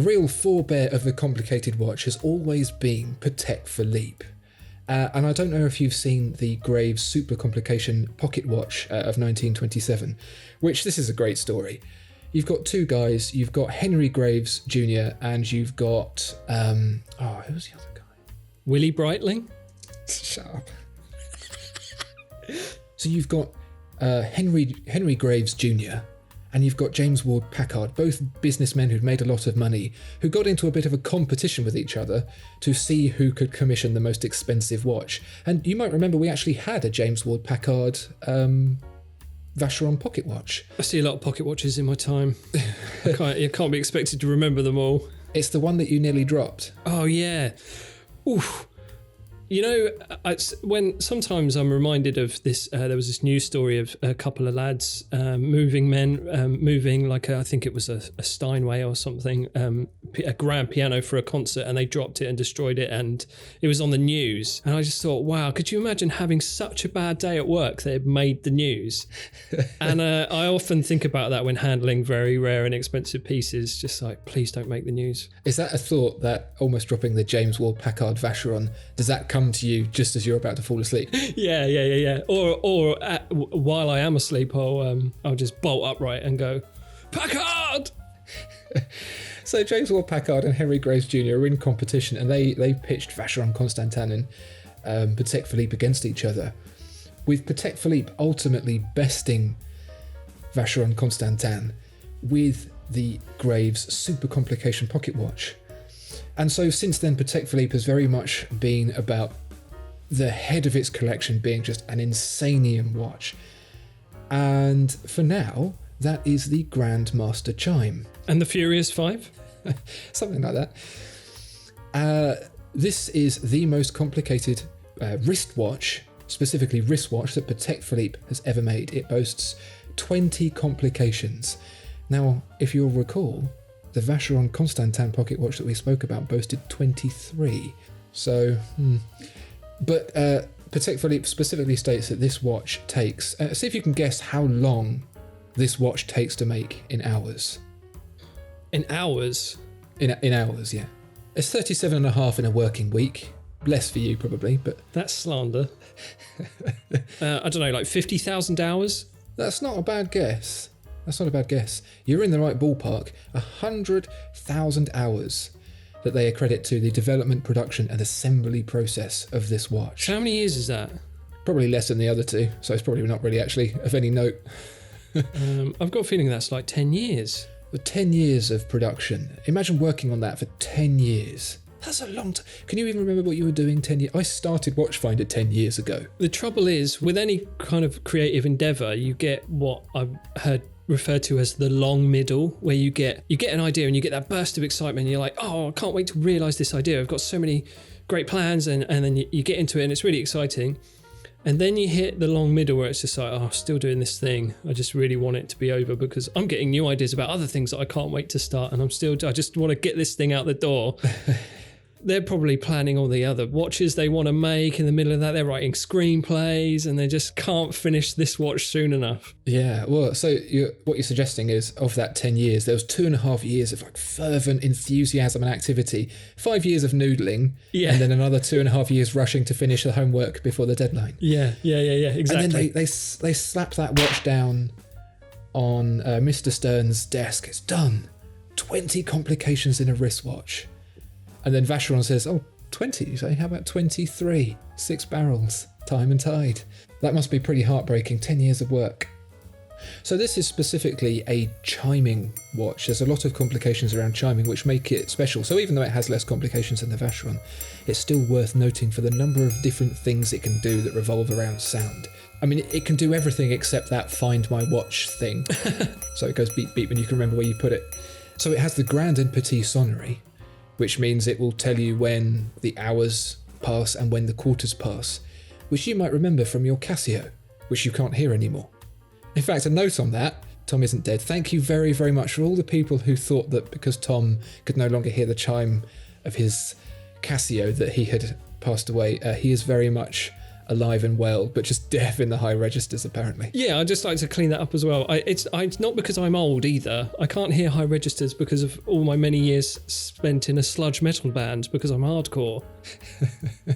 A real forebear of the complicated watch has always been Patek Philippe. And I don't know if you've seen the Graves Super Complication pocket watch of 1927, which this is a great story. You've got two guys, you've got Henry Graves Jr. and you've got, who was the other guy? Willie Breitling? Shut up. So you've got Henry Graves Jr. and you've got James Ward Packard, both businessmen who'd made a lot of money, who got into a bit of a competition with each other to see who could commission the most expensive watch. And you might remember we actually had a James Ward Packard Vacheron pocket watch. I see a lot of pocket watches in my time. You can't be expected to remember them all. It's the one that you nearly dropped. Oh, yeah. Oof. You know, when sometimes I'm reminded of this, there was this news story of a couple of lads, moving like I think it was a Steinway or something, a grand piano for a concert, and they dropped it and destroyed it, and it was on the news. And I just thought, wow, could you imagine having such a bad day at work that it made the news? And I often think about that when handling very rare and expensive pieces, just like, please don't make the news. Is that a thought that almost dropping the James Ward Packard Vacheron, does that come to you just as you're about to fall asleep? Yeah. Or while I am asleep, I'll just bolt upright and go, Packard! So James Ward Packard and Henry Graves Jr. are in competition, and they pitched Vacheron Constantin and Patek Philippe against each other, with Patek Philippe ultimately besting Vacheron Constantin with the Graves Super Complication pocket watch. And so since then, Patek Philippe has very much been about the head of its collection being just an insanium watch. And for now, that is the Grandmaster Chime. And the Furious 5? Something like that. This is the most complicated wristwatch, specifically wristwatch, that Patek Philippe has ever made. It boasts 20 complications. Now, if you'll recall, the Vacheron Constantin pocket watch that we spoke about boasted 23. So, But Patek Philippe specifically states that this watch takes... see if you can guess how long this watch takes to make in hours. In hours? In hours, yeah. It's 37 and a half in a working week. Less for you, probably, but... That's slander. I don't know, like 50,000 hours? That's not a bad guess. You're in the right ballpark. 100,000 hours that they accredit to the development, production and assembly process of this watch. How many years is that? Probably less than the other two, so it's probably not really actually of any note. I've got a feeling that's like 10 years. But 10 years of production. Imagine working on that for 10 years. That's a long time. Can you even remember what you were doing 10 years? I started Watchfinder 10 years ago. The trouble is, with any kind of creative endeavour, you get what I've heard referred to as the long middle, where you get an idea and you get that burst of excitement and you're like, oh, I can't wait to realise this idea. I've got so many great plans, and then you get into it and it's really exciting. And then you hit the long middle where it's just like, oh, I'm still doing this thing. I just really want it to be over because I'm getting new ideas about other things that I can't wait to start, and I just want to get this thing out the door. They're probably planning all the other watches they want to make. In the middle of that, they're writing screenplays, and they just can't finish this watch soon enough. Yeah, well, so what you're suggesting is, of that 10 years, there was 2.5 years of like fervent enthusiasm and activity, 5 years of noodling, and then another 2.5 years rushing to finish the homework before the deadline. Yeah, exactly. And then they slap that watch down on Mr. Stern's desk. It's done. 20 complications in a wristwatch. And then Vacheron says, 20, you say? How about 23? 6 barrels, time and tide. That must be pretty heartbreaking, 10 years of work. So this is specifically a chiming watch. There's a lot of complications around chiming which make it special. So even though it has less complications than the Vacheron, it's still worth noting for the number of different things it can do that revolve around sound. I mean, it can do everything except that find my watch thing. So it goes beep beep and you can remember where you put it. So it has the grand and petit sonnerie, which means it will tell you when the hours pass and when the quarters pass, which you might remember from your Casio, which you can't hear anymore. In fact, a note on that, Tom isn't dead. Thank you very, very much for all the people who thought that because Tom could no longer hear the chime of his Casio that he had passed away. He is very much alive and well, but just deaf in the high registers apparently. Yeah, I'd just like to clean that up as well. It's not because I'm old either. I can't hear high registers because of all my many years spent in a sludge metal band because I'm hardcore.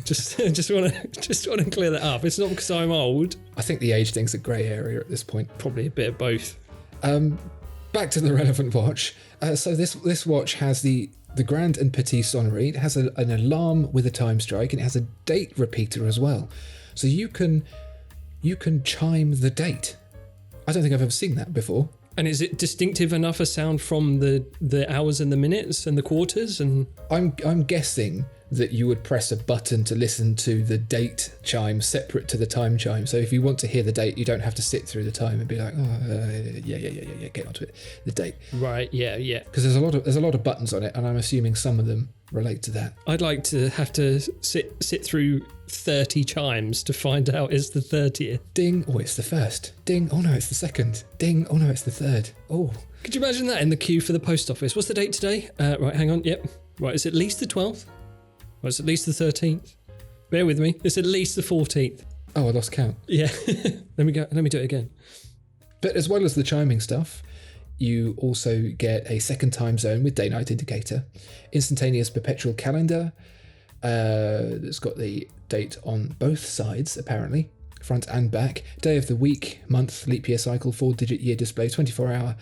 just want to clear that up. It's not because I'm old. I think the age thing's a grey area at this point. Probably a bit of both. Back to the relevant watch. So this watch has the Grand and Petit Sonnerie. It has an alarm with a time strike, and it has a date repeater as well. So you can chime the date. I don't think I've ever seen that before. And is it distinctive enough a sound from the hours and the minutes and the quarters? And I'm guessing that you would press a button to listen to the date chime separate to the time chime. So if you want to hear the date, you don't have to sit through the time and be like, yeah, get onto it. The date. Right, yeah. Because there's a lot of buttons on it, and I'm assuming some of them relate to that. I'd like to have to sit through 30 chimes to find out it's the 30th. Ding, oh, it's the first. Ding, oh no, it's the second. Ding, oh no, it's the third. Oh. Could you imagine that in the queue for the post office? What's the date today? Right, hang on, yep. Right, it's at least the 12th. Well, it's at least the 13th. Bear with me. It's at least the 14th. Oh, I lost count. Yeah. Let me do it again. But as well as the chiming stuff, you also get a second time zone with day-night indicator, instantaneous perpetual calendar. It's got the date on both sides, apparently, front and back. Day of the week, month, leap year cycle, 4-digit year display, 24-hour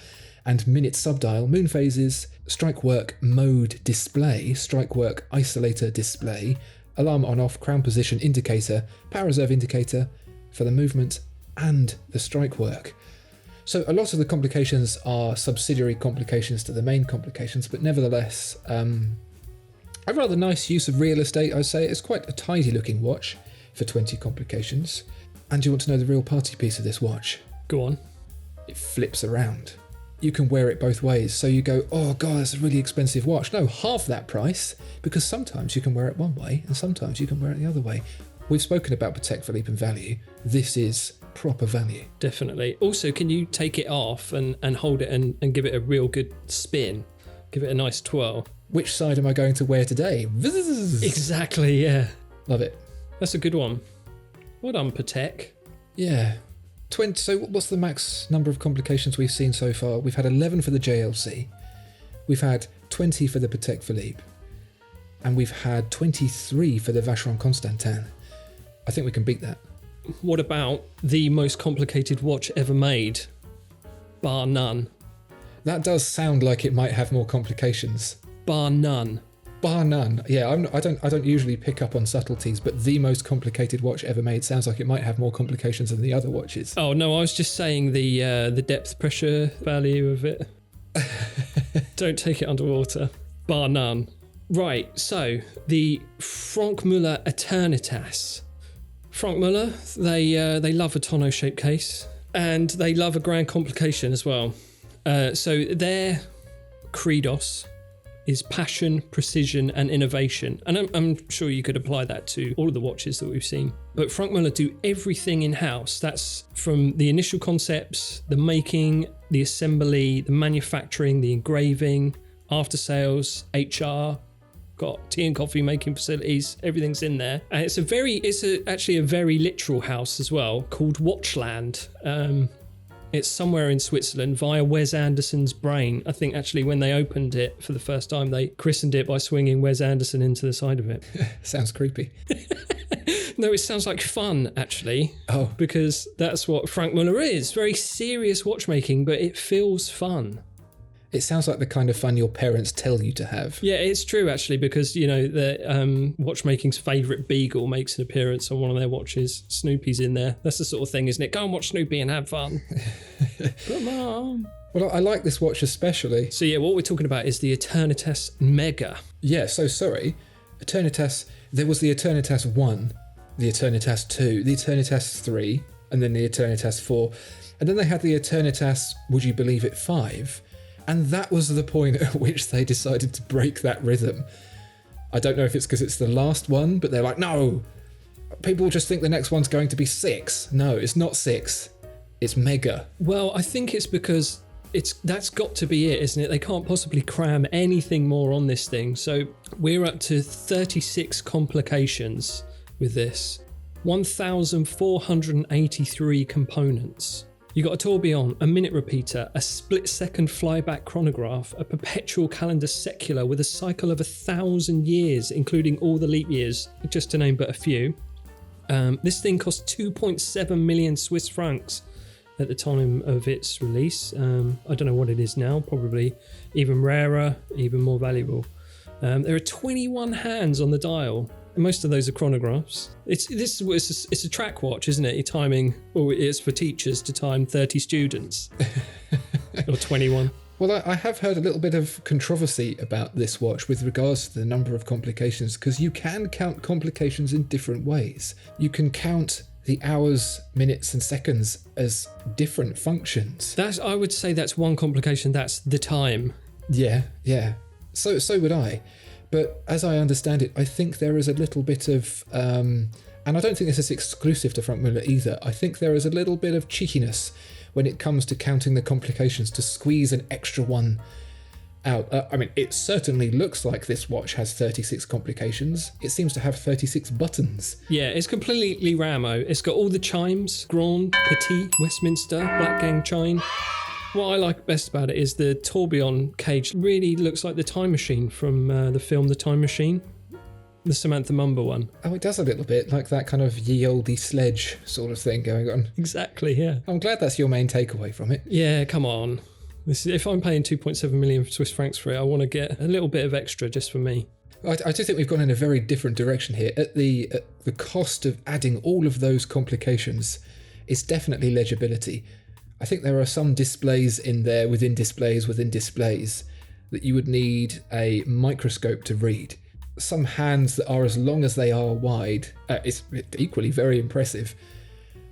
and minute subdial, moon phases, strike work mode display, strike work isolator display, alarm on off, crown position indicator, power reserve indicator for the movement and the strike work. So a lot of the complications are subsidiary complications to the main complications, but nevertheless, a rather nice use of real estate, I'd say. It's quite a tidy looking watch for 20 complications. And you want to know the real party piece of this watch? Go on. It flips around. You can wear it both ways. So you go, oh God, that's a really expensive watch. No, half that price, because sometimes you can wear it one way and sometimes you can wear it the other way. We've spoken about Patek Philippe and value. This is proper value. Definitely. Also, can you take it off and hold it and give it a real good spin? Give it a nice twirl. Which side am I going to wear today? Exactly, yeah. Love it. That's a good one. Well done, Patek. Yeah. 20. So what's the max number of complications we've seen so far? We've had 11 for the JLC. We've had 20 for the Patek Philippe. And we've had 23 for the Vacheron Constantin. I think we can beat that. What about the most complicated watch ever made? Bar none. That does sound like it might have more complications. Bar none. Bar none. Yeah, I don't usually pick up on subtleties, but the most complicated watch ever made sounds like it might have more complications than the other watches. Oh no, I was just saying the depth pressure value of it. Don't take it underwater. Bar none. Right, so the Franck Muller Eternitas. Franck Muller, they love a tonneau-shaped case, and they love a grand complication as well. So their credos is passion, precision, and innovation. And I'm sure you could apply that to all of the watches that we've seen. But Franck Muller do everything in-house. That's from the initial concepts, the making, the assembly, the manufacturing, the engraving, after sales, HR, got tea and coffee making facilities, everything's in there. And it's actually a very literal house as well, called Watchland. It's somewhere in Switzerland via Wes Anderson's brain. I think actually when they opened it for the first time, they christened it by swinging Wes Anderson into the side of it. Sounds creepy. No, it sounds like fun, actually. Oh. Because that's what Franck Muller is. Very serious watchmaking, but it feels fun. It sounds like the kind of fun your parents tell you to have. Yeah, it's true, actually, because, you know, the watchmaking's favourite beagle makes an appearance on one of their watches. Snoopy's in there. That's the sort of thing, isn't it? Go and watch Snoopy and have fun. Come on. Well, I like this watch especially. So, yeah, what we're talking about is the Eternitas Mega. Yeah, so sorry. Eternitas, there was the Eternitas 1, the Eternitas 2, the Eternitas 3, and then the Eternitas 4. And then they had the Eternitas, would you believe it, 5. And that was the point at which they decided to break that rhythm. I don't know if it's because it's the last one, but they're like, no, people just think the next one's going to be 6. No, it's not 6. It's mega. Well, I think it's because that's got to be it, isn't it? They can't possibly cram anything more on this thing. So we're up to 36 complications with this. 1,483 components. You got a tourbillon, a minute repeater, a split-second flyback chronograph, a perpetual calendar secular with a cycle of 1,000 years, including all the leap years, just to name but a few. This thing cost 2.7 million Swiss francs at the time of its release. I don't know what it is now, probably even rarer, even more valuable. There are 21 hands on the dial. Most of those are chronographs. It's a track watch, isn't it? You're timing, or it's for teachers to time 30 students. Or 21. Well, I have heard a little bit of controversy about this watch with regards to the number of complications, because you can count complications in different ways. You can count the hours, minutes and seconds as different functions. I would say that's one complication, that's the time. Yeah. So would I. But as I understand it, I think there is a little bit of, and I don't think this is exclusive to Franck Muller either, I think there is a little bit of cheekiness when it comes to counting the complications to squeeze an extra one out. It certainly looks like this watch has 36 complications. It seems to have 36 buttons. Yeah, it's completely Ramo. It's got all the chimes, Grand, Petit, Westminster, Black Gang chime. What I like best about it is the tourbillon cage really looks like the Time Machine from the film The Time Machine, the Samantha Mumba one. Oh, it does a little bit, like that kind of ye olde sledge sort of thing going on. Exactly, yeah. I'm glad that's your main takeaway from it. Yeah, come on. If I'm paying 2.7 million Swiss francs for it, I want to get a little bit of extra just for me. I do think we've gone in a very different direction here. At the cost of adding all of those complications, it's definitely legibility. I think there are some displays in there within displays that you would need a microscope to read. Some hands that are as long as they are wide, it's equally very impressive,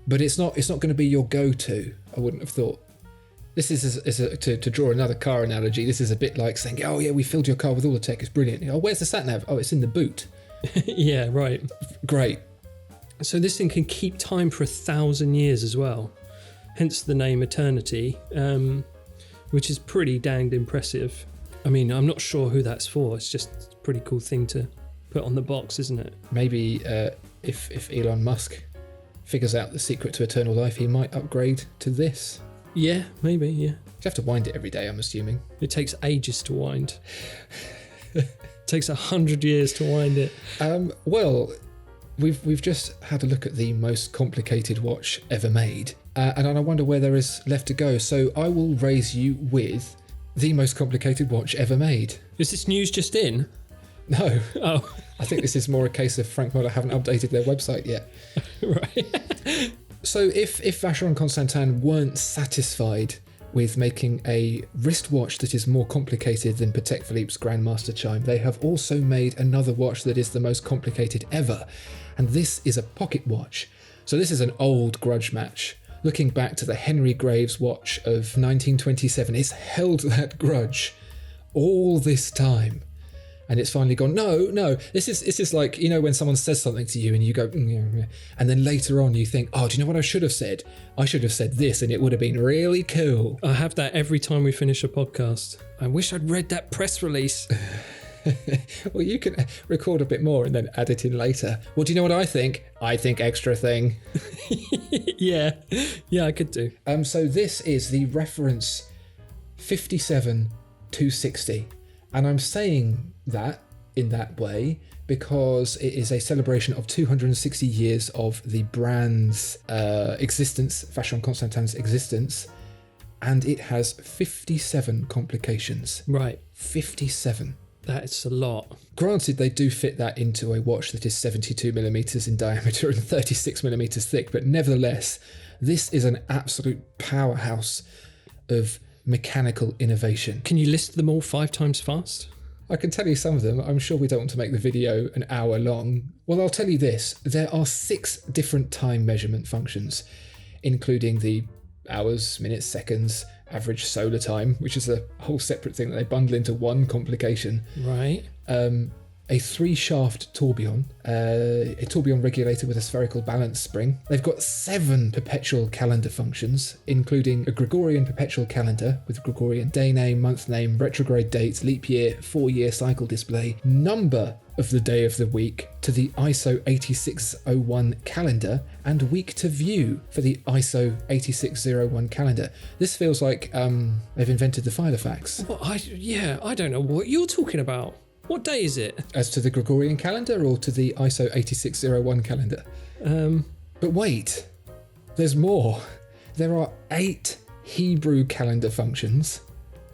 but it's not going to be your go-to, I wouldn't have thought. This is to draw another car analogy, this is a bit like saying, oh yeah, we filled your car with all the tech, it's brilliant. Oh, where's the sat-nav? Oh, it's in the boot. Yeah, right. Great. So this thing can keep time for 1,000 years as well. Hence the name Eternity, which is pretty danged impressive. I'm not sure who that's for. It's just a pretty cool thing to put on the box, isn't it? Maybe if Elon Musk figures out the secret to eternal life, he might upgrade to this. Yeah, maybe, yeah. You have to wind it every day, I'm assuming. It takes ages to wind. It takes 100 years to wind it. Well, we've just had a look at the most complicated watch ever made. And I wonder where there is left to go. So I will raise you with the most complicated watch ever made. Is this news just in? No. Oh. I think this is more a case of Franck Muller haven't updated their website yet. Right. So if Vacheron Constantin weren't satisfied with making a wristwatch that is more complicated than Patek Philippe's Grandmaster Chime, they have also made another watch that is the most complicated ever. And this is a pocket watch. So this is an old grudge match. Looking back to the Henry Graves watch of 1927, it's held that grudge all this time. And it's finally gone, no, this is like, when someone says something to you and you go, and then later on you think, oh, do you know what I should have said? I should have said this and it would have been really cool. I have that every time we finish a podcast. I wish I'd read that press release. Well, you can record a bit more and then add it in later. Well, do you know what I think? I think extra thing. Yeah, I could do. So this is the reference 57260. And I'm saying that in that way because it is a celebration of 260 years of the brand's existence, Vacheron Constantin's existence, and it has 57 complications. Right. 57. That's a lot. Granted, they do fit that into a watch that is 72 millimeters in diameter and 36 millimeters thick, but nevertheless, this is an absolute powerhouse of mechanical innovation. Can you list them all 5 times fast? I can tell you some of them. I'm sure we don't want to make the video an hour long. Well, I'll tell you this. There are 6 different time measurement functions, including the hours, minutes, seconds, average solar time, which is a whole separate thing that they bundle into one complication. Right. A 3-shaft tourbillon, a tourbillon regulator with a spherical balance spring. They've got 7 perpetual calendar functions, including a Gregorian perpetual calendar with Gregorian day name, month name, retrograde dates, leap year, 4-year cycle display, number of the day of the week to the ISO 8601 calendar, and week to view for the ISO 8601 calendar. This feels like they've invented the Filofax. Well, I don't know what you're talking about. What day is it? As to the Gregorian calendar or to the ISO 8601 calendar? But wait, there's more. There are 8 Hebrew calendar functions,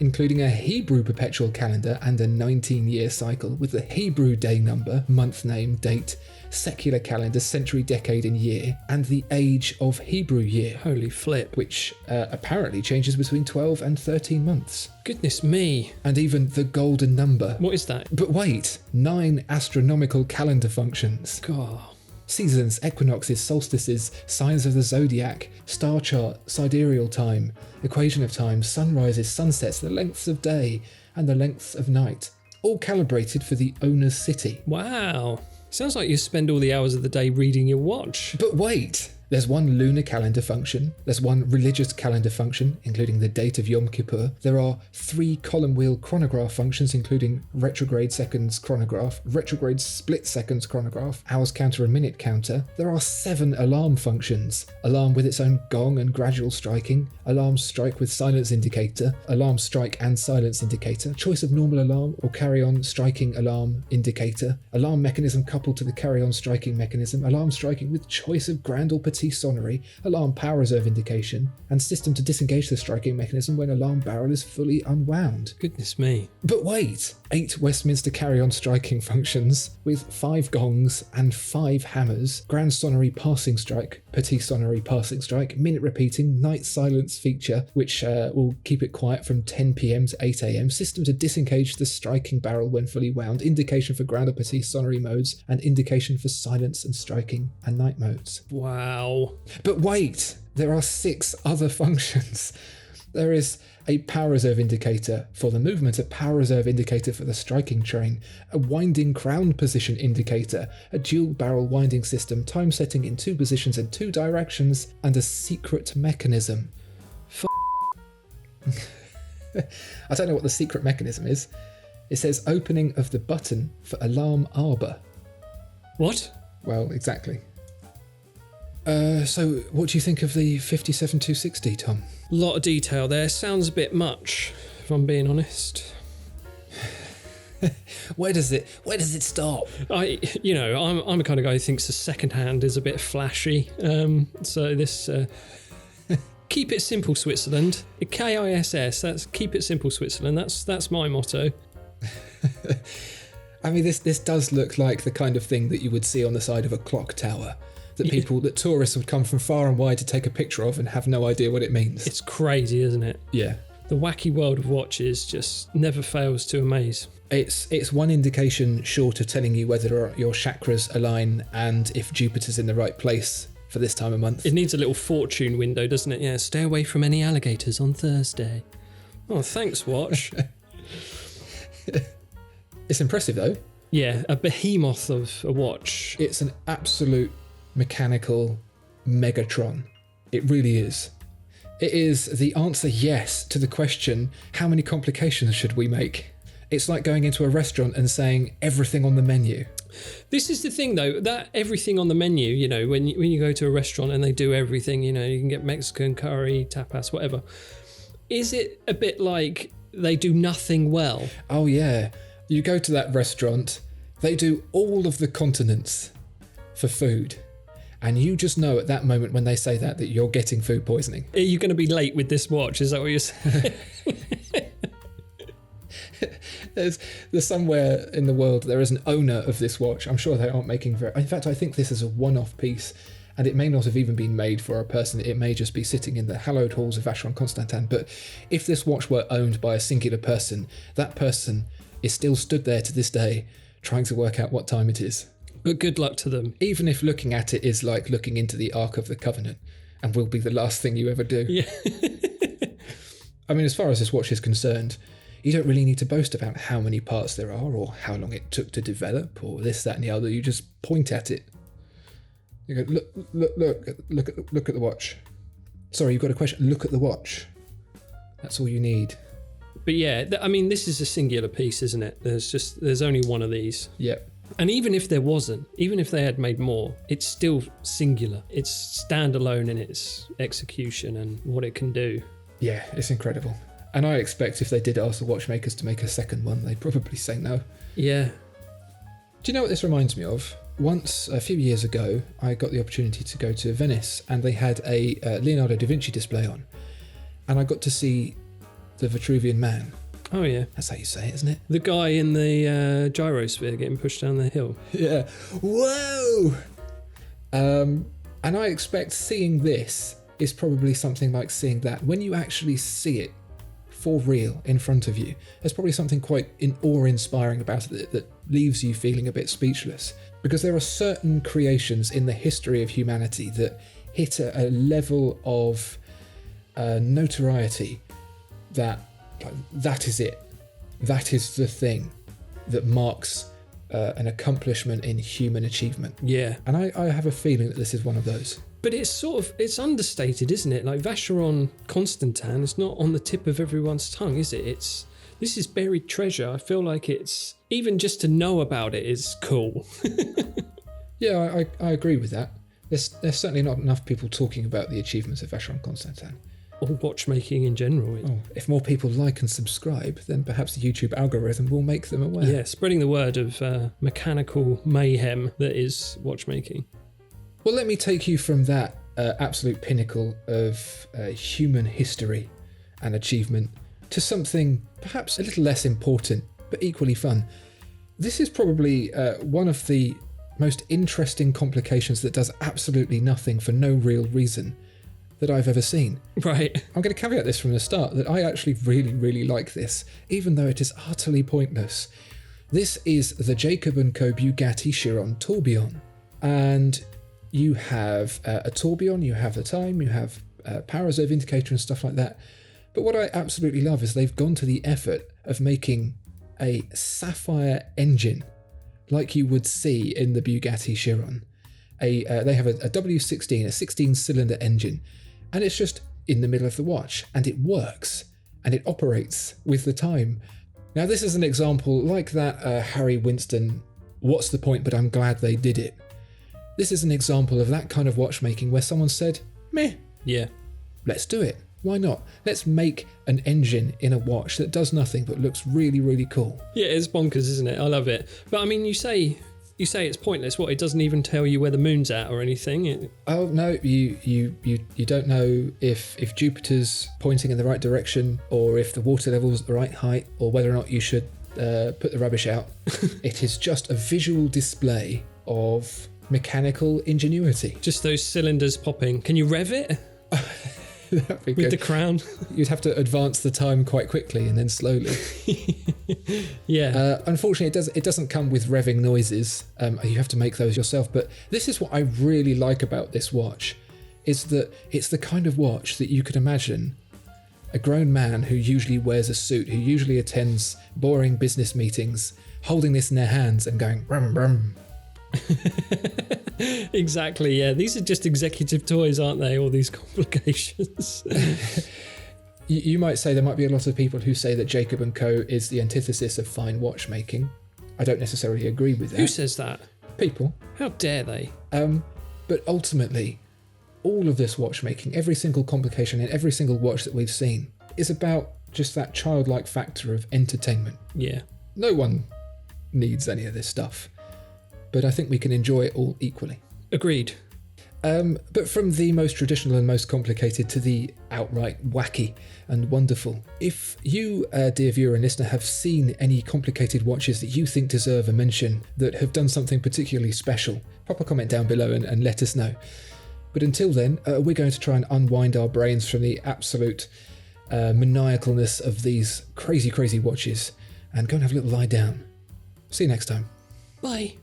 including a Hebrew perpetual calendar and a 19-year cycle with the Hebrew day number, month name, date, secular calendar, century, decade and year, and the age of Hebrew year. Holy flip. Which apparently changes between 12 and 13 months. Goodness me. And even the golden number. What is that? But wait, 9 astronomical calendar functions. God. Seasons, equinoxes, solstices, signs of the zodiac, star chart, sidereal time, equation of time, sunrises, sunsets, the lengths of day and the lengths of night, all calibrated for the owner's city. Wow. Sounds like you spend all the hours of the day reading your watch. But wait, there's 1 lunar calendar function, there's 1 religious calendar function, including the date of Yom Kippur. There are 3 column wheel chronograph functions, including retrograde seconds chronograph, retrograde split seconds chronograph, hours counter and minute counter. There are 7 alarm functions, alarm with its own gong and gradual striking, alarm strike with silence indicator, alarm strike and silence indicator, choice of normal alarm or carry on striking alarm indicator, alarm mechanism coupled to the carry on striking mechanism, alarm striking with choice of grand or petit sonnery, alarm power reserve indication, and system to disengage the striking mechanism when alarm barrel is fully unwound. Goodness me. But wait, 8 Westminster carry-on striking functions with 5 gongs and 5 hammers, grand sonnery passing strike, petit sonnery passing strike, minute repeating, night silence feature, which will keep it quiet from 10 p.m. to 8 a.m, system to disengage the striking barrel when fully wound, indication for grand or petit sonnery modes, and indication for silence and striking and night modes. Wow. But wait, there are 6 other functions. There is a power reserve indicator for the movement, a power reserve indicator for the striking train, a winding crown position indicator, a dual barrel winding system, time setting in 2 positions and 2 directions, and a secret mechanism. I don't know what the secret mechanism is. It says opening of the button for alarm arbor. What? Well, exactly. So what do you think of the 57260, Tom? A lot of detail there. Sounds a bit much, if I'm being honest. Where does it stop? I'm the kind of guy who thinks the second hand is a bit flashy. So this keep it simple, Switzerland. KISS. That's keep it simple, Switzerland. That's my motto. I mean, this does look like the kind of thing that you would see on the side of a clock tower. That tourists would come from far and wide to take a picture of and have no idea what it means. It's crazy, isn't it? Yeah. The wacky world of watches just never fails to amaze. It's one indication short of telling you whether your chakras align and if Jupiter's in the right place for this time of month. It needs a little fortune window, doesn't it? Yeah, stay away from any alligators on Thursday. Oh, thanks, watch. It's impressive, though. Yeah, a behemoth of a watch. It's an absolute mechanical Megatron. It really is. It is the answer yes to the question, how many complications should we make? It's like going into a restaurant and saying everything on the menu. This is the thing, though, that everything on the menu, when you go to a restaurant and they do everything, you can get Mexican, curry, tapas, whatever. Is it a bit like they do nothing well? Oh, yeah. You go to that restaurant, they do all of the continents for food. And you just know at that moment when they say that you're getting food poisoning. Are you going to be late with this watch? Is that what you're saying? There's somewhere in the world there is an owner of this watch. I'm sure they aren't making in fact, I think this is a one-off piece, and it may not have even been made for a person. It may just be sitting in the hallowed halls of Vacheron Constantin. But if this watch were owned by a singular person, that person is still stood there to this day trying to work out what time it is. But good luck to them. Even if looking at it is like looking into the Ark of the Covenant and will be the last thing you ever do. Yeah. I mean, as far as this watch is concerned, you don't really need to boast about how many parts there are or how long it took to develop or this, that and the other. You just point at it. You go, look at the watch. Sorry, you've got a question. Look at the watch. That's all you need. But yeah, I mean, this is a singular piece, isn't it? There's only one of these. Yep. And even if there wasn't, even if they had made more, it's still singular. It's standalone in its execution and what it can do. Yeah, it's incredible. And I expect if they did ask the watchmakers to make a second one, they'd probably say no. Yeah. Do you know what this reminds me of? Once, a few years ago, I got the opportunity to go to Venice and they had a Leonardo da Vinci display on. And I got to see the Vitruvian Man. Oh, yeah. That's how you say it, isn't it? The guy in the gyrosphere getting pushed down the hill. Yeah. Whoa! And I expect seeing this is probably something like seeing that. When you actually see it for real in front of you, there's probably something quite awe-inspiring about it that leaves you feeling a bit speechless. Because there are certain creations in the history of humanity that hit a level of notoriety that is it. That is the thing that marks an accomplishment in human achievement. Yeah. And I have a feeling that this is one of those. But it's understated, isn't it? Like Vacheron Constantin is not on the tip of everyone's tongue, is it? This is buried treasure. I feel like it's, even just to know about it is cool. Yeah, I agree with that. There's certainly not enough people talking about the achievements of Vacheron Constantin. Or watchmaking in general. Oh, if more people like and subscribe, then perhaps the YouTube algorithm will make them aware. Yeah, spreading the word of mechanical mayhem that is watchmaking. Well, let me take you from that absolute pinnacle of human history and achievement to something perhaps a little less important, but equally fun. This is probably one of the most interesting complications that does absolutely nothing for no real reason that I've ever seen. Right. I'm going to caveat this from the start that I actually really, really like this, even though it is utterly pointless. This is the Jacob & Co. Bugatti Chiron tourbillon. And you have a tourbillon, you have the time, you have power reserve indicator and stuff like that. But what I absolutely love is they've gone to the effort of making a sapphire engine like you would see in the Bugatti Chiron. They have a W16, a 16-cylinder engine, and it's just in the middle of the watch, and it works, and it operates with the time. Now, this is an example like that Harry Winston, what's the point, but I'm glad they did it. This is an example of that kind of watchmaking where someone said, meh, Yeah. let's do it. Why not? Let's make an engine in a watch that does nothing but looks really, really cool. Yeah, it's bonkers, isn't it? I love it. But I mean, you say it's pointless. What, it doesn't even tell you where the moon's at or anything? Oh no, you don't know if Jupiter's pointing in the right direction, or if the water level's at the right height, or whether or not you should put the rubbish out. It is just a visual display of mechanical ingenuity. Just those cylinders popping. Can you rev it? That'd be With good. the crown? You'd have to advance the time quite quickly and then slowly. Yeah. Unfortunately, it doesn't come with revving noises. You have to make those yourself. But this is what I really like about this watch, is that it's the kind of watch that you could imagine a grown man who usually wears a suit, who usually attends boring business meetings, holding this in their hands and going, brum, brum. Exactly, yeah. These are just executive toys, aren't they? All these complications. You might say there might be a lot of people who say that Jacob & Co. is the antithesis of fine watchmaking. I don't necessarily agree with that. Who says that? People. How dare they? But ultimately, all of this watchmaking, every single complication in every single watch that we've seen, is about just that childlike factor of entertainment. Yeah. No one needs any of this stuff, but I think we can enjoy it all equally. Agreed. But from the most traditional and most complicated to the outright wacky and wonderful. If you, dear viewer and listener, have seen any complicated watches that you think deserve a mention, that have done something particularly special, pop a comment down below and let us know. But until then, we're going to try and unwind our brains from the absolute maniacalness of these crazy, crazy watches and go and have a little lie down. See you next time. Bye.